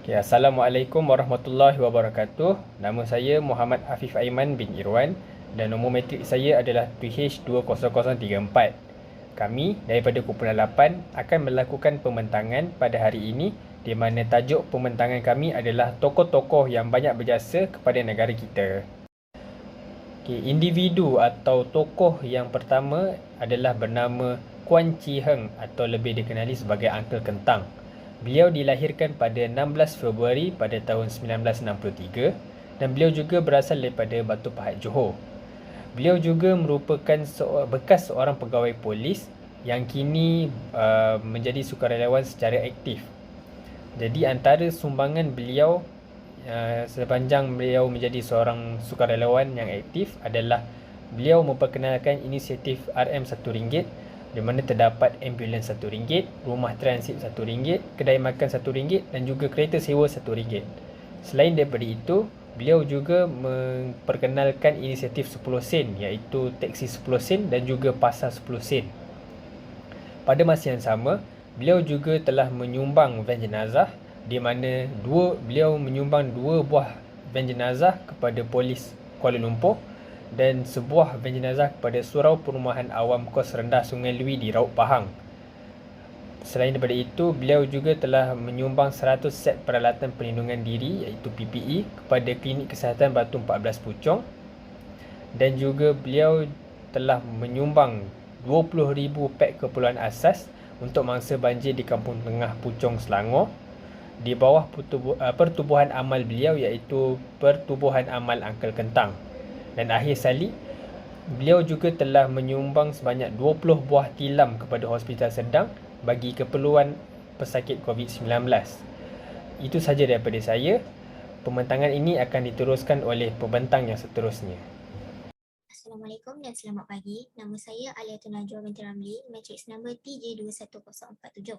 Okay, Assalamualaikum warahmatullahi wabarakatuh. Nama saya Muhammad Afif Aiman bin Irwan dan nombor matrik saya adalah PH20034. Kami daripada kumpulan 8 akan melakukan pembentangan pada hari ini di mana tajuk pembentangan kami adalah tokoh-tokoh yang banyak berjasa kepada negara kita. Okay, individu atau tokoh yang pertama adalah bernama Kuan Chi Heng atau lebih dikenali sebagai Uncle Kentang. Beliau dilahirkan pada 16 Februari pada tahun 1963 dan beliau juga berasal daripada Batu Pahat, Johor. Beliau juga merupakan bekas seorang pegawai polis yang kini menjadi sukarelawan secara aktif. Jadi antara sumbangan beliau sepanjang beliau menjadi seorang sukarelawan yang aktif adalah beliau memperkenalkan inisiatif RM RM1, di mana terdapat ambulans RM1, rumah transit RM1, kedai makan RM1 dan juga kereta sewa RM1. Selain daripada itu, beliau juga memperkenalkan inisiatif 10 sen iaitu teksi 10 sen dan juga pasar 10 sen. Pada masa yang sama, beliau juga telah menyumbang van jenazah di mana beliau menyumbang 2 buah van jenazah kepada polis Kuala Lumpur dan sebuah van jenazah kepada Surau Perumahan Awam Kos Rendah Sungai Lui di Raub Pahang. Selain daripada itu, beliau juga telah menyumbang 100 set peralatan perlindungan diri iaitu PPE kepada Klinik Kesihatan Batu 14 Puchong dan juga beliau telah menyumbang 20,000 pek keperluan asas untuk mangsa banjir di Kampung Tengah Puchong, Selangor di bawah pertubuhan amal beliau iaitu Pertubuhan Amal Uncle Kentang. Dan akhir sekali, beliau juga telah menyumbang sebanyak 20 buah tilam kepada hospital sedang bagi keperluan pesakit COVID-19. Itu sahaja daripada saya. Pembentangan ini akan diteruskan oleh pembentang yang seterusnya. Assalamualaikum dan selamat pagi. Nama saya Aliatun Najwa binti Ramli, matriks nombor TJ21047.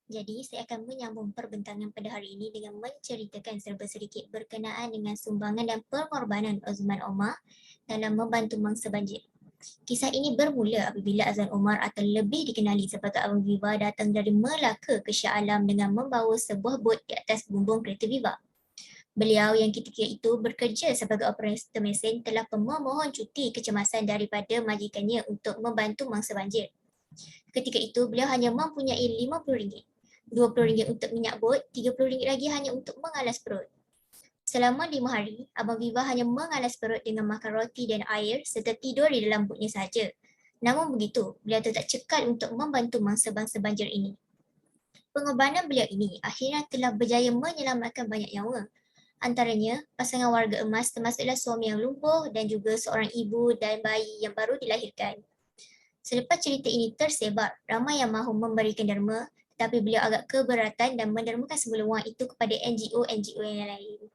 Jadi, saya akan menyambung perbentangan pada hari ini dengan menceritakan serba sedikit berkenaan dengan sumbangan dan pengorbanan Osman Omar dalam membantu mangsa banjir. Kisah ini bermula apabila Azlan Omar atau lebih dikenali sebagai Abang Viva datang dari Melaka ke Shah Alam dengan membawa sebuah bot di atas bumbung kereta Viva. Beliau yang ketika itu bekerja sebagai operator mesin telah memohon cuti kecemasan daripada majikannya untuk membantu mangsa banjir. Ketika itu, beliau hanya mempunyai RM50, RM20 untuk minyak bot, RM30 lagi hanya untuk mengalas perut. Selama 5 hari, Abang Viva hanya mengalas perut dengan makan roti dan air serta tidur di dalam botnya sahaja. Namun begitu, beliau tetap cekal untuk membantu mangsa-mangsa banjir ini. Pengorbanan beliau ini akhirnya telah berjaya menyelamatkan banyak nyawa. Antaranya, pasangan warga emas termasuklah suami yang lumpuh dan juga seorang ibu dan bayi yang baru dilahirkan. Selepas cerita ini tersebar, ramai yang mahu memberikan derma, tetapi beliau agak keberatan dan mendermakan semula wang itu kepada NGO-NGO yang lain.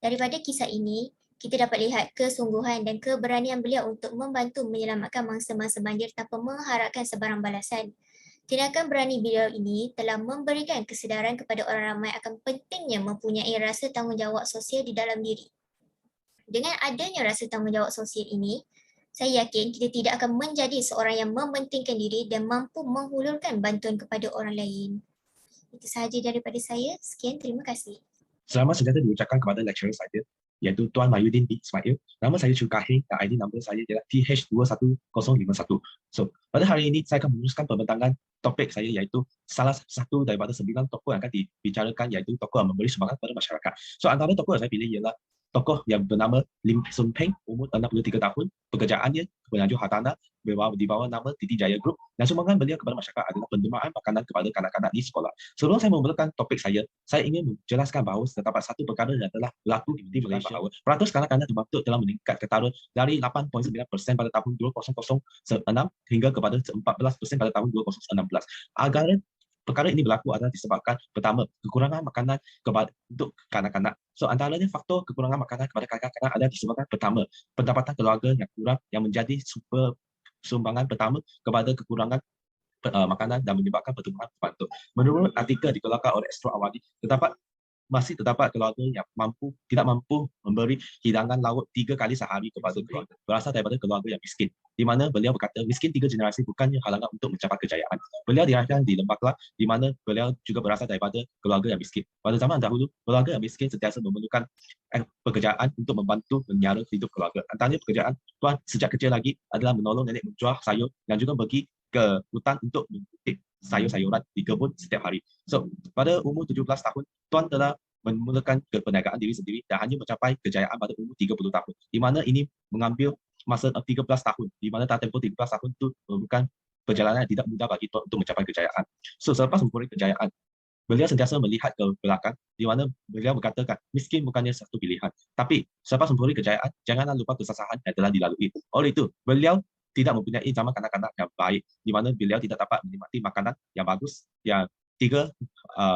Daripada kisah ini, kita dapat lihat kesungguhan dan keberanian beliau untuk membantu menyelamatkan mangsa-mangsa banjir tanpa mengharapkan sebarang balasan. Tindakan berani beliau ini telah memberikan kesedaran kepada orang ramai akan pentingnya mempunyai rasa tanggungjawab sosial di dalam diri. Dengan adanya rasa tanggungjawab sosial ini, saya yakin kita tidak akan menjadi seorang yang mementingkan diri dan mampu menghulurkan bantuan kepada orang lain. Itu sahaja daripada saya. Sekian, terima kasih. Selamat sejahtera diucapkan kepada lecturer saya, iaitu Tuan Mahyudin bin Ismail. Nama saya Syukahing dan ID number saya ialah TH21051. So, pada hari ini saya akan meneruskan pembentangan topik saya iaitu salah satu daripada 9 tokoh yang akan dibicarakan iaitu tokoh yang memberi sumbangan kepada masyarakat. So, antara tokoh yang saya pilih ialah tokoh yang bernama Lim Sun Peng, umur 63 tahun, pekerjaannya pengajuh hartanah di bawah nama Titi Jaya Group dan sumbangan beliau kepada masyarakat adalah penerimaan makanan kepada kanak-kanak di sekolah. Sebelum saya memulakan topik saya ingin menjelaskan bahawa terdapat satu perkara yang telah berlaku di Malaysia bahawa peratus kanak-kanak terbentuk telah meningkat ketara dari 8.9% pada tahun 2006 hingga kepada 14% pada tahun 2016. Agar perkara ini berlaku adalah disebabkan pertama, kekurangan makanan untuk kanak-kanak. So, antaranya faktor kekurangan makanan kepada kanak-kanak adalah disebabkan pertama, pendapatan keluarga yang kurang yang menjadi sumbangan pertama kepada kekurangan makanan dan menyebabkan pertumbuhan pembantu. Menurut artikel dikeluarkan oleh Astro Awadi, terdapat masih terdapat keluarga yang tidak mampu memberi hidangan laut 3 kali sehari kepada keluarga, berasal daripada keluarga yang miskin. Di mana beliau berkata, miskin 3 generasi bukannya halangan untuk mencapai kejayaan. Beliau dilahirkan di Lembah Kelak, di mana beliau juga berasal daripada keluarga yang miskin. Pada zaman dahulu, keluarga yang miskin sentiasa memerlukan pekerjaan untuk membantu menyara hidup keluarga. Antaranya pekerjaan tuan sejak kecil lagi adalah menolong nenek menjual sayur dan juga pergi ke hutan untuk memetik sayur-sayuran di kebun setiap hari. So, pada umur 17 tahun, tuan telah memulakan keperniagaan diri sendiri dan hanya mencapai kejayaan pada umur 30 tahun. Di mana ini mengambil masa 13 tahun, di mana tempoh 13 tahun itu merupakan perjalanan yang tidak mudah bagi tuan untuk mencapai kejayaan. So, selepas memperoleh kejayaan, beliau sentiasa melihat ke belakang, di mana beliau berkatakan, miskin bukannya satu pilihan. Tapi, selepas memperoleh kejayaan, janganlah lupa kesusahan yang telah dilalui. Oleh itu, beliau tidak mempunyai zaman kanak-kanak yang baik, di mana beliau tidak dapat menikmati makanan yang bagus, yang 3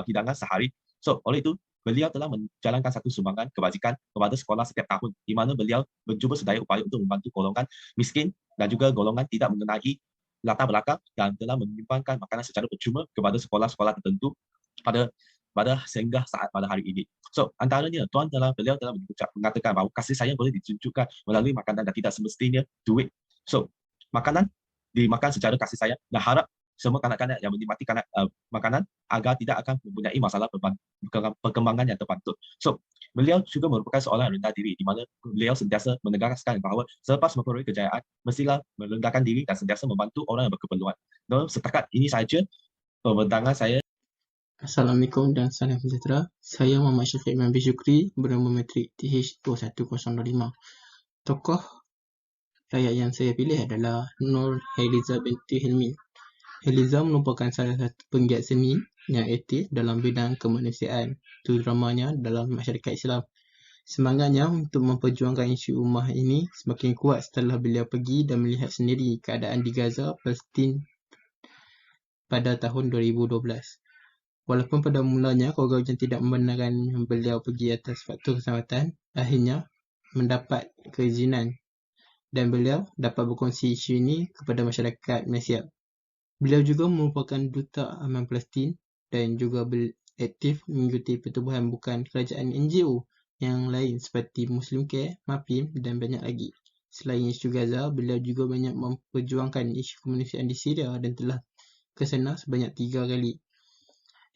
hidangan sehari. So, oleh itu, beliau telah menjalankan satu sumbangan kebajikan kepada sekolah setiap tahun, di mana beliau mencuba sedaya upaya untuk membantu golongan miskin dan juga golongan tidak mengenai latar belakang dan telah menyumbangkan makanan secara percuma kepada sekolah-sekolah tertentu pada sehingga saat pada hari ini. So, antaranya beliau telah mengatakan bahawa kasih sayang boleh ditunjukkan melalui makanan dan tidak semestinya duit. So, makanan dimakan secara kasih sayang dan harap semua kanak-kanak yang menikmati makanan agar tidak akan mempunyai masalah perkembangan yang terpantut. So, beliau juga merupakan seorang yang rendah diri, di mana beliau sentiasa menegaskan bahawa selepas memperoleh kejayaan, mestilah merendahkan diri dan sentiasa membantu orang yang berkeperluan. Dan setakat ini saja pembentangan saya. Assalamualaikum dan salam sejahtera. Saya Muhammad Syafiq Mambi Syukri, bernama metrik TH21025. Tokoh rakyat yang saya pilih adalah Nur Hailiza binti Hilmi. Hailiza merupakan salah satu penggiat seni yang aktif dalam bidang kemanusiaan, terutamanya dalam masyarakat Islam. Semangatnya untuk memperjuangkan isu ummah ini semakin kuat setelah beliau pergi dan melihat sendiri keadaan di Gaza, Palestin pada tahun 2012. Walaupun pada mulanya keluarga tidak membenarkan beliau pergi atas faktor keselamatan, akhirnya mendapat keizinan dan beliau dapat berkongsi isu ini kepada masyarakat Malaysia. Beliau juga merupakan duta aman Palestin dan juga aktif mengikuti pertubuhan bukan kerajaan NGO yang lain seperti Muslim Care, MAPIM dan banyak lagi. Selain isu Gaza, beliau juga banyak memperjuangkan isu kemanusiaan di Syria dan telah ke sana sebanyak 3 kali.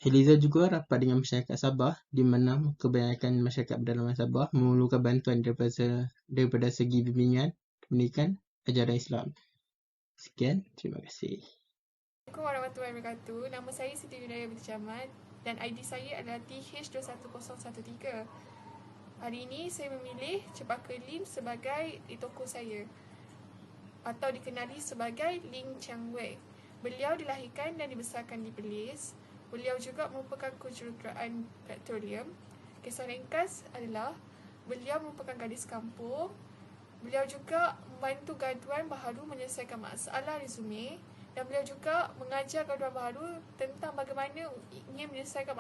Hailiza juga rapat dengan masyarakat Sabah di mana kebanyakan masyarakat pedalaman Sabah memerlukan bantuan daripada segi bimbingan, pendidikan, ajaran Islam. Sekian, terima kasih. Assalamualaikum warahmatullahi wabarakatuh. Nama saya Siti Yudaya binti Jamal dan ID saya adalah TH21013. Hari ini saya memilih Cempaka Lim sebagai tokoh saya atau dikenali sebagai Lim Chiang Wei. Beliau dilahirkan dan dibesarkan di Perlis. Beliau juga merupakan kejuruteraan petroleum. Kisah ringkas adalah beliau merupakan gadis kampung. Beliau juga membantu graduan baharu menyelesaikan masalah resume dan beliau juga mengajar graduan baharu tentang bagaimana ingin menyelesaikan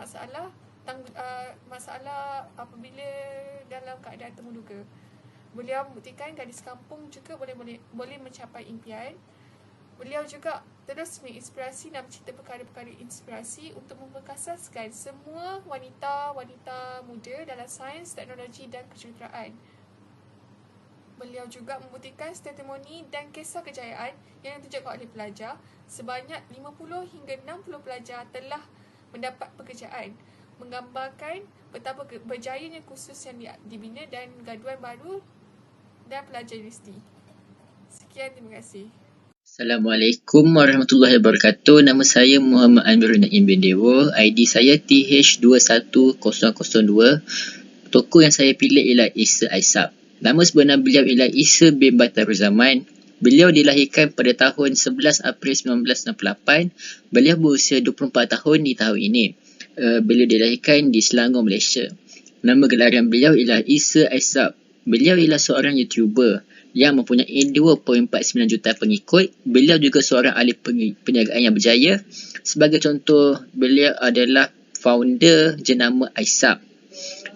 masalah apabila dalam keadaan temu duga. Beliau membuktikan gadis kampung juga boleh mencapai impian. Beliau juga terus menginspirasi dan mencipta perkara-perkara inspirasi untuk memperkasaskan semua wanita-wanita muda dalam sains, teknologi dan kejuruteraan. Beliau juga membuktikan testimoni dan kisah kejayaan yang ditunjukkan oleh pelajar. Sebanyak 50 hingga 60 pelajar telah mendapat pekerjaan, menggambarkan betapa berjayanya kursus yang dibina dan graduan baru dan pelajar universiti. Sekian, terima kasih. Assalamualaikum warahmatullahi wabarakatuh. Nama saya Muhammad Amirul Naim bin Dewa. ID saya TH21002. Tokoh yang saya pilih ialah Isa Aisab. Nama sebenar beliau ialah Isa bin Batarul Zaman. Beliau dilahirkan pada tahun 11 April 1968. Beliau berusia 24 tahun di tahun ini. Beliau dilahirkan di Selangor, Malaysia. Nama gelaran beliau ialah Isa Aisab. Beliau ialah seorang YouTuber yang mempunyai 2.49 juta pengikut. Beliau juga seorang ahli perniagaan yang berjaya. Sebagai contoh, beliau adalah founder jenama Aisab.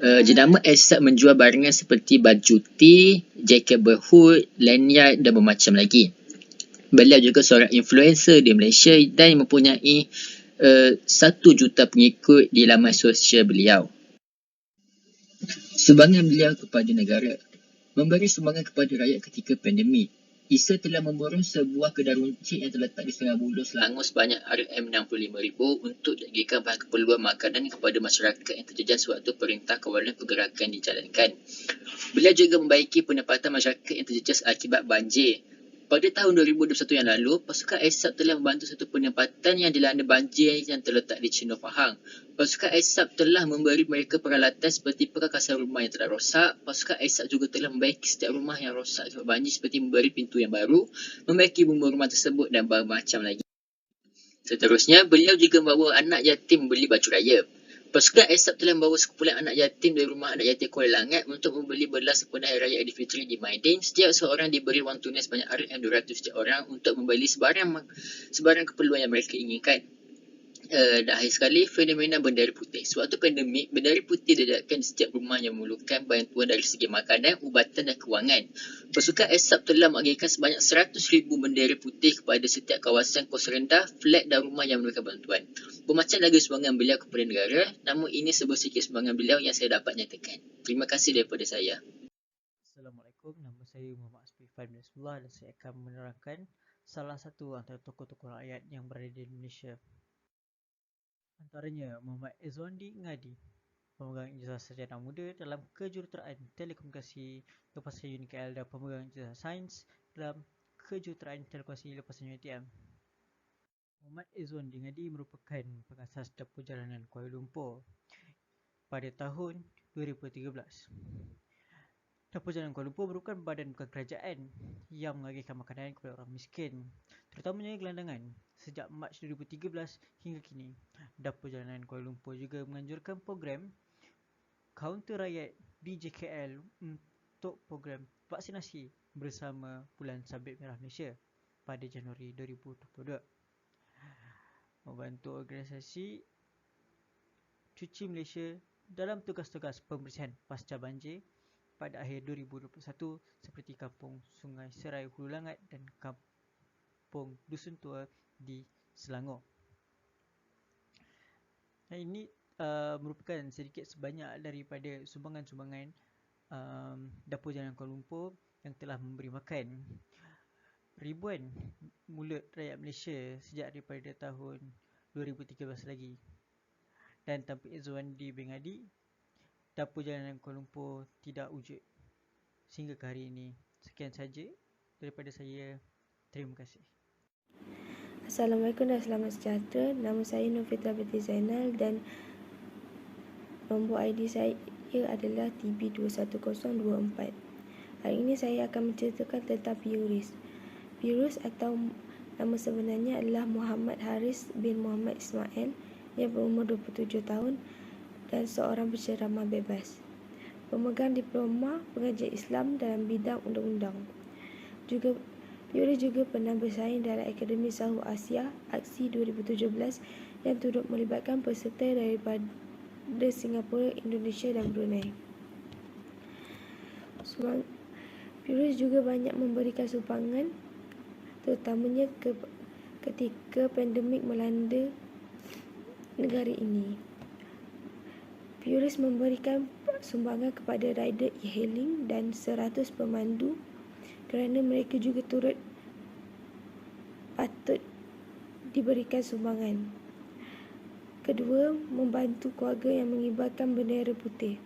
Jenama Aisab menjual barangan seperti baju tee, jaket berhood, lanyard dan bermacam lagi. Beliau juga seorang influencer di Malaysia dan mempunyai 1 juta pengikut di laman sosial beliau. Sumbangan beliau kepada negara. Memberi sumbangan kepada rakyat ketika pandemik. ISA telah memborong sebuah kedai runcit yang terletak di Sungai Buloh, Selangor sebanyak RM65,000 untuk dibagikan bahan keperluan makanan kepada masyarakat yang terjejas sewaktu Perintah Kawalan Pergerakan dijalankan. Beliau juga membaiki pendapatan masyarakat yang terjejas akibat banjir. Pada tahun 2021 yang lalu, pasukan ASAP telah membantu satu penempatan yang dilanda banjir yang terletak di Cina Fahang. Pasukan ASAP telah memberi mereka peralatan seperti perakasan rumah yang telah rosak. Pasukan ASAP juga telah membaiki setiap rumah yang rosak akibat banjir seperti memberi pintu yang baru, membaiki bumbu rumah tersebut dan bermacam lagi. Seterusnya, beliau juga membawa anak yatim membeli baju raya. Pasukan ASAP telah membawa sekumpulan anak yatim dari rumah anak yatim Kuala Langat untuk membeli belas sempena Hari Raya Aidilfitri di Maidin. Setiap seorang diberi wang tunai sebanyak RM200 setiap orang untuk membeli sebarang keperluan yang mereka inginkan. Dan akhir sekali, fenomena bendera putih. Sewaktu pandemik, bendera putih diletakkan di setiap rumah yang memerlukan bantuan dari segi makanan, ubatan dan kewangan. Pasukan ASAP telah mengagikan sebanyak 100,000 bendera putih kepada setiap kawasan kos rendah, flat dan rumah yang memerlukan bantuan. Bermacam lagi sumbangan beliau kepada negara, namun ini sebuah sikit sumbangan beliau yang saya dapat nyatakan. Terima kasih daripada saya. Assalamualaikum, nama saya Muhammad Asfi Faim Nasrullah dan saya akan menerangkan salah satu antara tokoh-tokoh rakyat yang berada di Indonesia. Antaranya Muhammad Izzuandi Ngadi, pemegang ijazah sarjana muda dalam kejuruteraan telekomunikasi lepasan UNIKL dan pemegang ijazah sains dalam kejuruteraan telekomunikasi lepasan UiTM. Muhammad Izzuandi Ngadi merupakan pengasas Dapur Jalanan Kuala Lumpur pada tahun 2013. Dapur Jalanan Kuala Lumpur merupakan badan bukan kerajaan yang mengagikan makanan kepada orang miskin, terutamanya gelandangan. Sejak Mac 2013 hingga kini, Dapur Jalanan Kuala Lumpur juga menganjurkan program Kaunter Rakyat di JKL untuk program vaksinasi bersama Bulan Sabit Merah Malaysia pada Januari 2022. Membantu organisasi Cuci Malaysia dalam tugas-tugas pembersihan pasca banjir pada akhir 2021 seperti Kampung Sungai Serai Hulu Langat dan Kampung Dusun Tua di Selangor. Dan ini merupakan sedikit sebanyak daripada sumbangan-sumbangan Dapur Jalanan Kuala Lumpur yang telah memberi makan ribuan mulut rakyat Malaysia sejak daripada tahun 2013 lagi. Dan tanpa Izzuandi bin Ngadi, Dapur Jalanan Kuala Lumpur tidak wujud sehingga ke hari ini. Sekian saja daripada saya. Terima kasih. Assalamualaikum dan selamat sejahtera. Nama saya Nurfitra binti Zainal dan nombor ID saya adalah TB21024. Hari ini saya akan menceritakan tentang Pirus. Pirus atau nama sebenarnya adalah Muhammad Haris bin Muhammad Ismail yang berumur 27 tahun dan seorang penceramah bebas. Pemegang diploma pengajian Islam dalam bidang undang-undang. Pirus juga pernah bersaing dalam Akademi Sahu Asia Aksi 2017 yang turut melibatkan peserta daripada Singapura, Indonesia dan Brunei. Pirus juga banyak memberikan sumbangan terutamanya ketika pandemik melanda negara ini. Pirus memberikan sumbangan kepada rider e-hailing dan 100 pemandu kerana mereka juga turut patut diberikan sumbangan. Kedua, membantu keluarga yang mengibarkan bendera putih.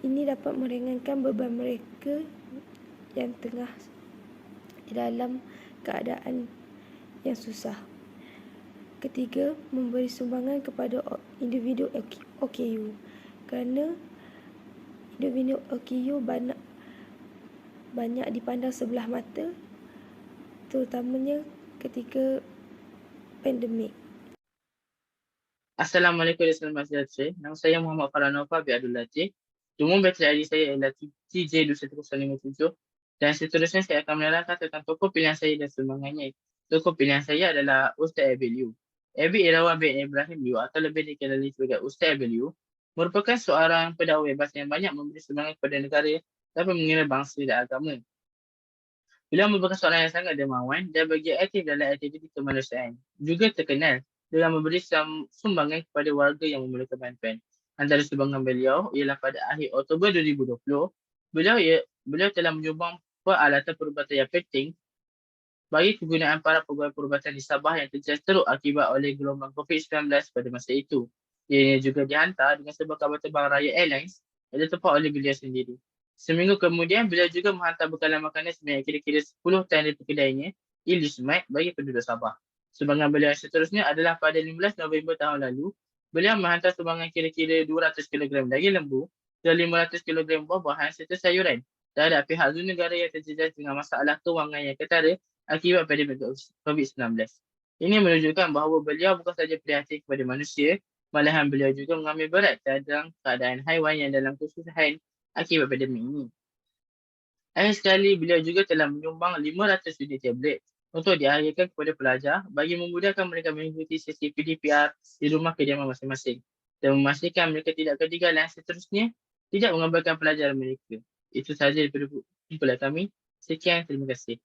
Ini dapat meringankan beban mereka yang tengah di dalam keadaan yang susah. Ketiga, memberi sumbangan kepada individu OKU kerana individu OKU banyak dipandang sebelah mata terutamanya ketika pandemik. Assalamualaikum warahmatullahi wabarakatuh. Nama saya Muhammad Farhan Nova bin Abdul Latif. Nombor bateri ID saya adalah TJ21057 dan seterusnya saya akan menerangkan tentang tokoh pilihan saya dan sumbangannya. Tokoh pilihan saya adalah Ustaz Abil Liu. Abil Irawan bin Ibrahim Liu atau lebih dikenali sebagai Ustaz Abil Liu merupakan seorang pendakwa bebas yang banyak memberi sumbangan kepada negara tanpa mengira bangsa dan agama. Beliau merupakan seorang yang sangat dermawan dan bagi aktif dalam aktiviti kemanusiaan. Juga terkenal dengan memberi sumbangan kepada warga yang memerlukan bantuan. Antara sumbangan beliau ialah pada akhir Oktober 2020, beliau telah menyumbang peralatan perubatan yang penting bagi kegunaan para pegawai perubatan di Sabah yang terjejas teruk akibat oleh gelombang COVID-19 pada masa itu. Ianya juga dihantar dengan sebuah kapal terbang Raya Airlines yang ditempah oleh beliau sendiri. Seminggu kemudian, beliau juga menghantar bekalan makanan sebanyak kira-kira 10 tan dari kedainya, Ilismat, bagi penduduk Sabah. Sumbangan beliau yang seterusnya adalah pada 15 November tahun lalu, beliau menghantar sumbangan kira-kira 200 kg daging lembu dan 500 kg buah-buahan serta sayuran terhadap pihak zon negara yang terjejas dengan masalah kewangan yang ketara akibat pandemik COVID-19. Ini menunjukkan bahawa beliau bukan sahaja prihatin kepada manusia, malahan beliau juga mengambil berat tentang keadaan haiwan yang dalam kesusahan akibat pandemik ini. Akhir sekali, beliau juga telah menyumbang 500 unit tablet untuk dialihkan kepada pelajar bagi memudahkan mereka mengikuti sesi PDPR di rumah kediaman masing-masing dan memastikan mereka tidak ketinggalan seterusnya tidak mengabaikan pelajaran mereka. Itu sahaja daripada kumpulan kami. Sekian, terima kasih.